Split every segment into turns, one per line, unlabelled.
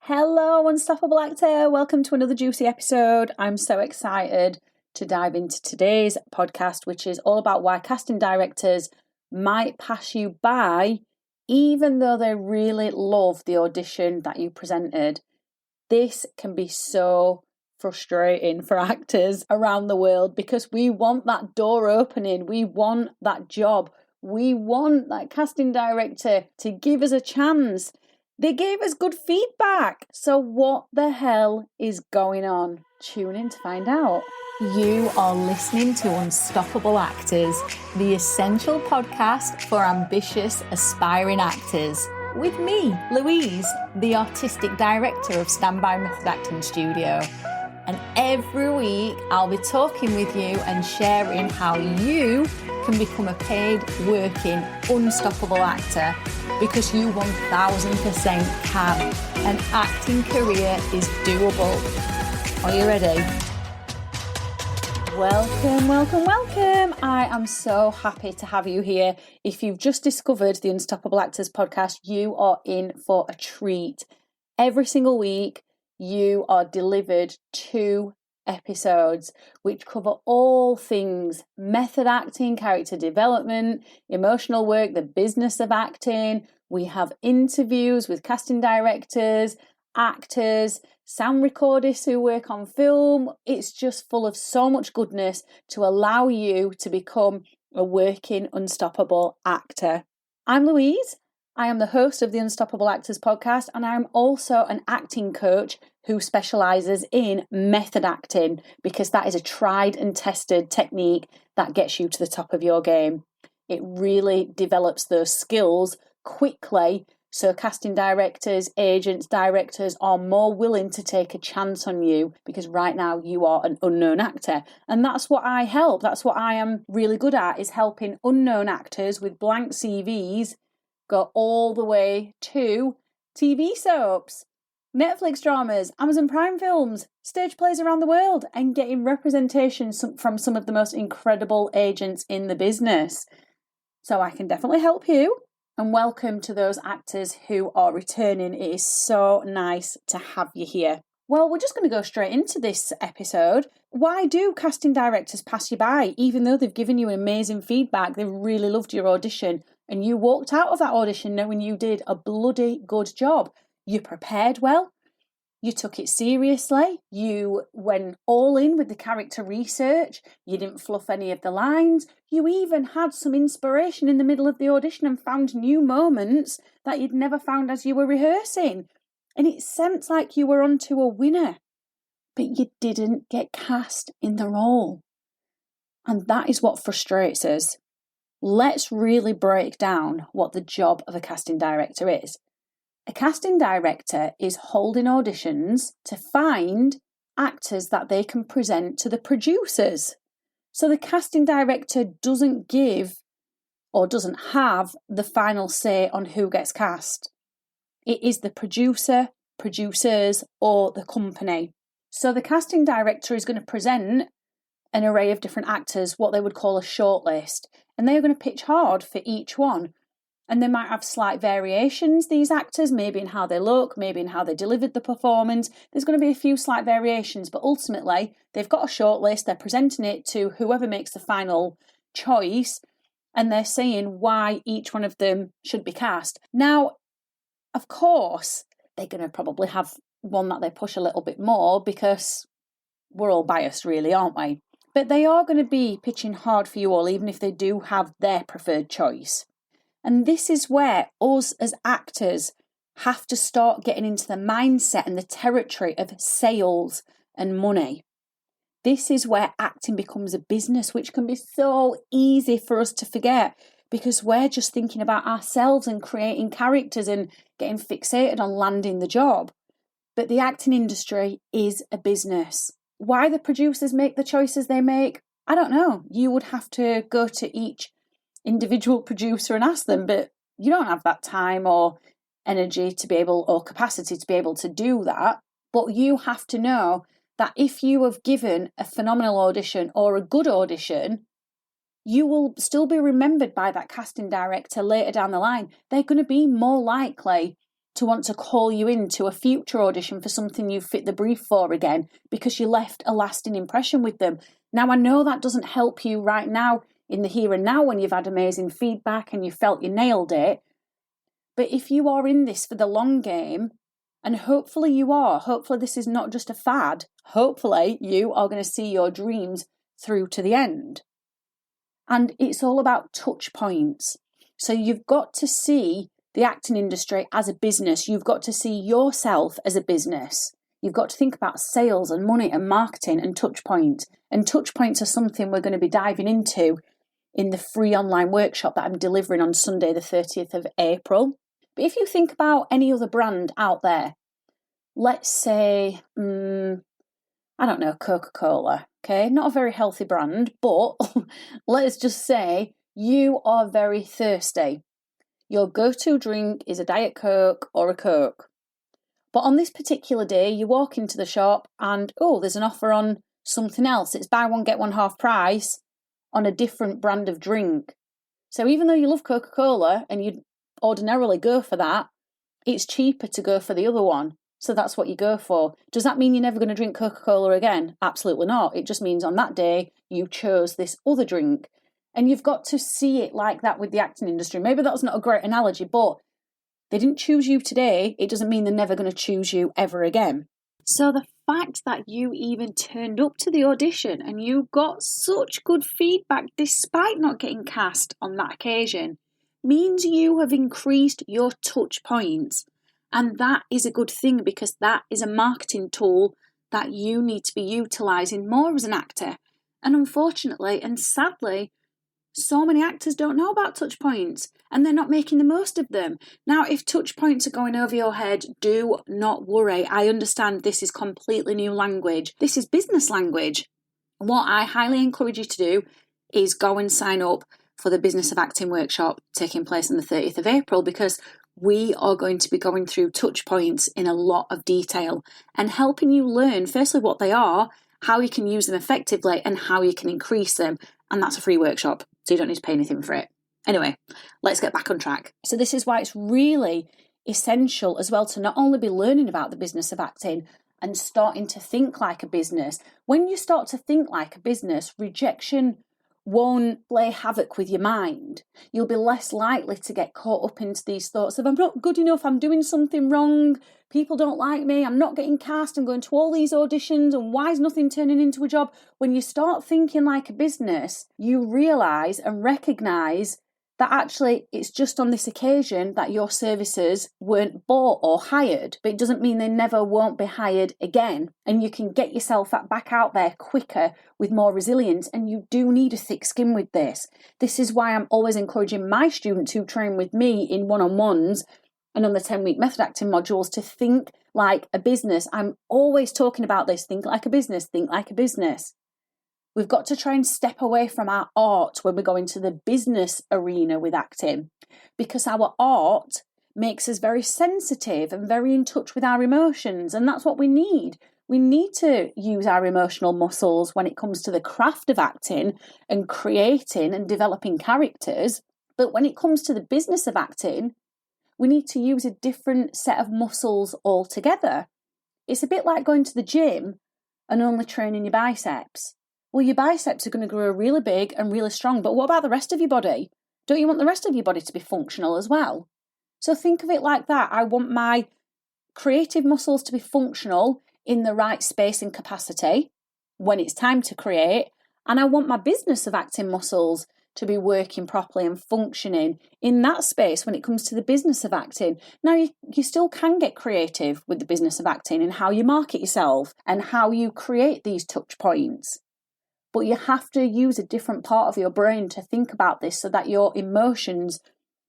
Hello, Unstoppable Actor. Welcome to another juicy episode. I'm so excited to dive into today's podcast, which is all about why casting directors might pass you by, even though they really love the audition that you presented. This can be so frustrating for actors around the world because we want that door opening. We want that job. We want that casting director to give us a chance. They gave us good feedback. So what the hell is going on? Tune in to find out.
You are listening to Unstoppable Actors, the essential podcast for ambitious, aspiring actors. With me, Louise, the artistic director of Standby Method Acting Studio. And every week I'll be talking with you and sharing how you can become a paid, working, unstoppable actor, because you 1000% can. An acting career is doable. Are you ready?
Welcome. I am so happy to have you here. If you've just discovered the Unstoppable Actors podcast, you are in for a treat. Every single week, you are delivered 2 episodes which cover all things method acting, character development, emotional work, the business of acting. We have interviews with casting directors, actors, sound recordists who work on film. It's just full of so much goodness to allow you to become a working, unstoppable actor. I'm Louise. I am the host of the Unstoppable Actors podcast, and I'm also an acting coach who specialises in method acting, because that is a tried and tested technique that gets you to the top of your game. It really develops those skills quickly, so casting directors, agents, directors are more willing to take a chance on you, because right now you are an unknown actor. And that's what I help. That's what I am really good at, is helping unknown actors with blank CVs go all the way to TV soaps, Netflix dramas, Amazon Prime films, stage plays around the world, and getting representation from some of the most incredible agents in the business. So I can definitely help you. And welcome to those actors who are returning. It is so nice to have you here. Well, we're just going to go straight into this episode. Why do casting directors pass you by, even though they've given you amazing feedback? They've really loved your audition, and you walked out of that audition knowing you did a bloody good job. You prepared well. You took it seriously. You went all in with the character research. You didn't fluff any of the lines. You even had some inspiration in the middle of the audition and found new moments that you'd never found as you were rehearsing. And it seemed like you were onto a winner, but you didn't get cast in the role. And that is what frustrates us. Let's really break down what the job of a casting director is. A casting director is holding auditions to find actors that they can present to the producers. So the casting director doesn't give or doesn't have the final say on who gets cast. It is the producer, producers, or the company. So the casting director is going to present an array of different actors, what they would call a shortlist, and they're going to pitch hard for each one. And they might have slight variations, these actors, maybe in how they look, maybe in how they delivered the performance. There's going to be a few slight variations, but ultimately they've got a shortlist, they're presenting it to whoever makes the final choice, and they're saying why each one of them should be cast. Now, of course, they're going to probably have one that they push a little bit more, because we're all biased really, aren't we? But they are going to be pitching hard for you all, even if they do have their preferred choice. And this is where us as actors have to start getting into the mindset and the territory of sales and money. This is where acting becomes a business, which can be so easy for us to forget, because we're just thinking about ourselves and creating characters and getting fixated on landing the job. But the acting industry is a business. Why the producers make the choices they make, I don't know. You would have to go to each individual producer and ask them, but you don't have that time or energy to be able, or capacity to be able to do that. But you have to know that if you have given a phenomenal audition or a good audition, you will still be remembered by that casting director later down the line. They're going to be more likely to want to call you into a future audition for something you fit the brief for again because you left a lasting impression with them. Now, I know that doesn't help you right now in the here and now when you've had amazing feedback and you felt you nailed it. But if you are in this for the long game, and hopefully you are, hopefully this is not just a fad, hopefully you are going to see your dreams through to the end. And it's all about touch points. So you've got to see the acting industry as a business. You've got to see yourself as a business. You've got to think about sales and money and marketing and touch points. And touch points are something we're going to be diving into in the free online workshop that I'm delivering on Sunday, the 30th of April. But if you think about any other brand out there, let's say, I don't know, Coca-Cola, okay? Not a very healthy brand, but let's just say you are very thirsty. Your go-to drink is a Diet Coke or a Coke. But on this particular day, you walk into the shop and, there's an offer on something else. It's buy one, get one half price on a different brand of drink. So even though you love Coca-Cola and you'd ordinarily go for that, it's cheaper to go for the other one. So that's what you go for. Does that mean you're never going to drink Coca-Cola again? Absolutely not. It just means on that day, you chose this other drink. And you've got to see it like that with the acting industry. Maybe that's not a great analogy, but they didn't choose you today. It doesn't mean they're never going to choose you ever again. So the fact that you even turned up to the audition and you got such good feedback despite not getting cast on that occasion means you have increased your touch points. And that is a good thing because that is a marketing tool that you need to be utilising more as an actor. And unfortunately and sadly, so many actors don't know about touch points and they're not making the most of them. Now, if touch points are going over your head, do not worry. I understand this is completely new language. This is business language. And what I highly encourage you to do is go and sign up for the Business of Acting workshop taking place on the 30th of April because we are going to be going through touch points in a lot of detail and helping you learn, firstly, what they are, how you can use them effectively, and how you can increase them. And that's a free workshop, so you don't need to pay anything for it. Anyway, let's get back on track. So this is why it's really essential as well to not only be learning about the business of acting and starting to think like a business. When you start to think like a business, rejection won't play havoc with your mind. You'll be less likely to get caught up into these thoughts of I'm not good enough, I'm doing something wrong, people don't like me, I'm not getting cast, I'm going to all these auditions and why is nothing turning into a job? When you start thinking like a business, you realise and recognise that actually it's just on this occasion that your services weren't bought or hired, but it doesn't mean they never won't be hired again. And you can get yourself back out there quicker with more resilience. And you do need a thick skin with this. This is why I'm always encouraging my students who train with me in one-on-ones and on the 10-week method acting modules to think like a business. I'm always talking about this. Think like a business, think like a business. We've got to try and step away from our art when we go into the business arena with acting, because our art makes us very sensitive and very in touch with our emotions. And that's what we need. We need to use our emotional muscles when it comes to the craft of acting and creating and developing characters. But when it comes to the business of acting, we need to use a different set of muscles altogether. It's a bit like going to the gym and only training your biceps. Well, your biceps are going to grow really big and really strong, but what about the rest of your body? Don't you want the rest of your body to be functional as well? So think of it like that. I want my creative muscles to be functional in the right space and capacity when it's time to create, and I want my business of acting muscles to be working properly and functioning in that space when it comes to the business of acting. Now, you still can get creative with the business of acting and how you market yourself and how you create these touch points. But you have to use a different part of your brain to think about this so that your emotions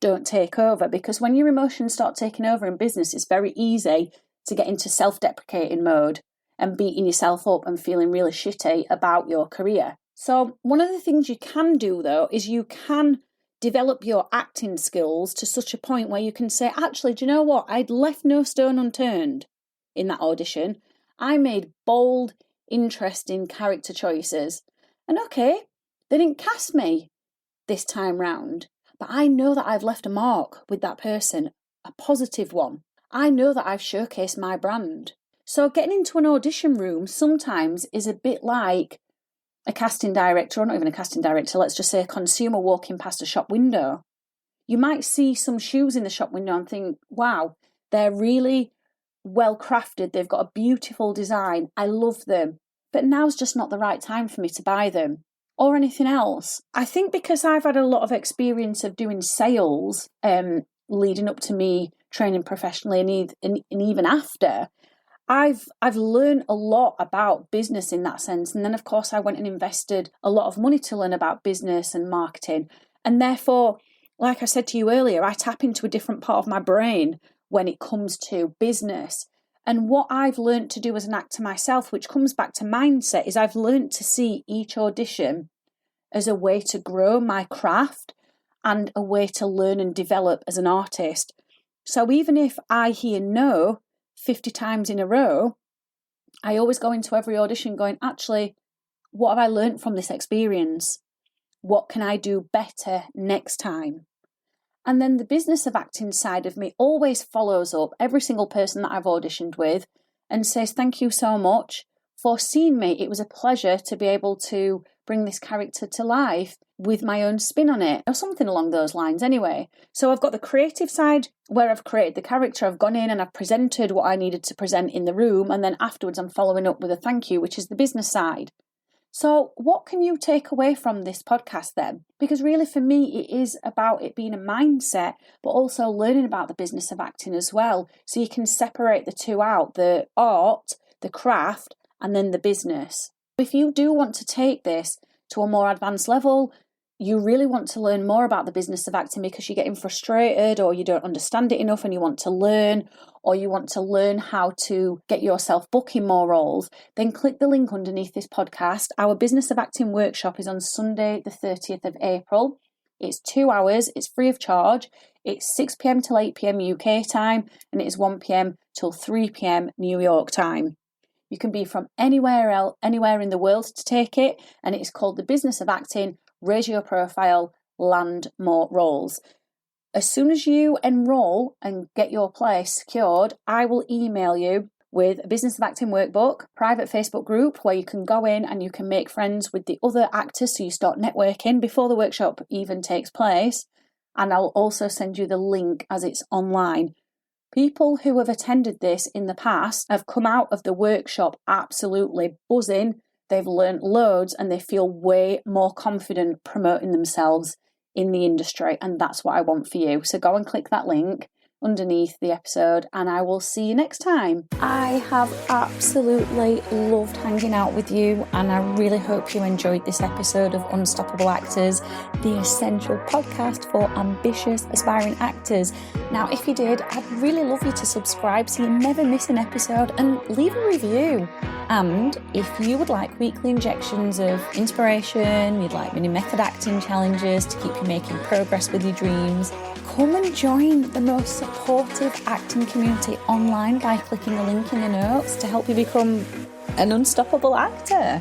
don't take over. Because when your emotions start taking over in business, it's very easy to get into self-deprecating mode and beating yourself up and feeling really shitty about your career. So one of the things you can do, though, is you can develop your acting skills to such a point where you can say, actually, do you know what? I'd left no stone unturned in that audition. I made bold, interesting character choices. And okay, they didn't cast me this time round, but I know that I've left a mark with that person, a positive one. I know that I've showcased my brand. So getting into an audition room sometimes is a bit like a casting director, or not even a casting director, let's just say a consumer walking past a shop window. You might see some shoes in the shop window and think, wow, they're really well crafted. They've got a beautiful design. I love them. But now's just not the right time for me to buy them or anything else. I think because I've had a lot of experience of doing sales leading up to me training professionally and even after, I've learned a lot about business in that sense. And then, of course, I went and invested a lot of money to learn about business and marketing. And therefore, like I said to you earlier, I tap into a different part of my brain when it comes to business. And what I've learned to do as an actor myself, which comes back to mindset, is I've learned to see each audition as a way to grow my craft and a way to learn and develop as an artist. So even if I hear no 50 times in a row, I always go into every audition going, actually, what have I learned from this experience? What can I do better next time? And then the business of acting side of me always follows up every single person that I've auditioned with and says, thank you so much for seeing me. It was a pleasure to be able to bring this character to life with my own spin on it, or something along those lines anyway. So I've got the creative side where I've created the character, I've gone in and I've presented what I needed to present in the room, and then afterwards I'm following up with a thank you, which is the business side. So what can you take away from this podcast then? Because really for me, it is about it being a mindset, but also learning about the business of acting as well. So you can separate the two out, the art, the craft, and then the business. If you do want to take this to a more advanced level, you really want to learn more about the business of acting because you're getting frustrated or you don't understand it enough and you want to learn, or you want to learn how to get yourself booking more roles, then click the link underneath this podcast. Our Business of Acting workshop is on Sunday, the 30th of April. It's 2 hours, it's free of charge. It's 6 p.m. till 8 p.m. UK time, and it is 1 p.m. till 3 p.m. New York time. You can be from anywhere in the world to take it, and it is called The Business of Acting, Raise Your Profile, Land More Roles. As soon as you enroll and get your place secured, I will email you with a Business of Acting workbook, private Facebook group where you can go in and you can make friends with the other actors so you start networking before the workshop even takes place. And I'll also send you the link as it's online. People who have attended this in the past have come out of the workshop absolutely buzzing. They've learned loads and they feel way more confident promoting themselves in the industry. And that's what I want for you. So go and click that link underneath the episode and I will see you next time. I have absolutely loved hanging out with you and I really hope you enjoyed this episode of Unstoppable Actors, the essential podcast for ambitious, aspiring actors. Now, if you did, I'd really love you to subscribe so you never miss an episode and leave a review. And if you would like weekly injections of inspiration, you'd like mini method acting challenges to keep you making progress with your dreams, come and join the most supportive acting community online by clicking the link in the notes to help you become an unstoppable actor.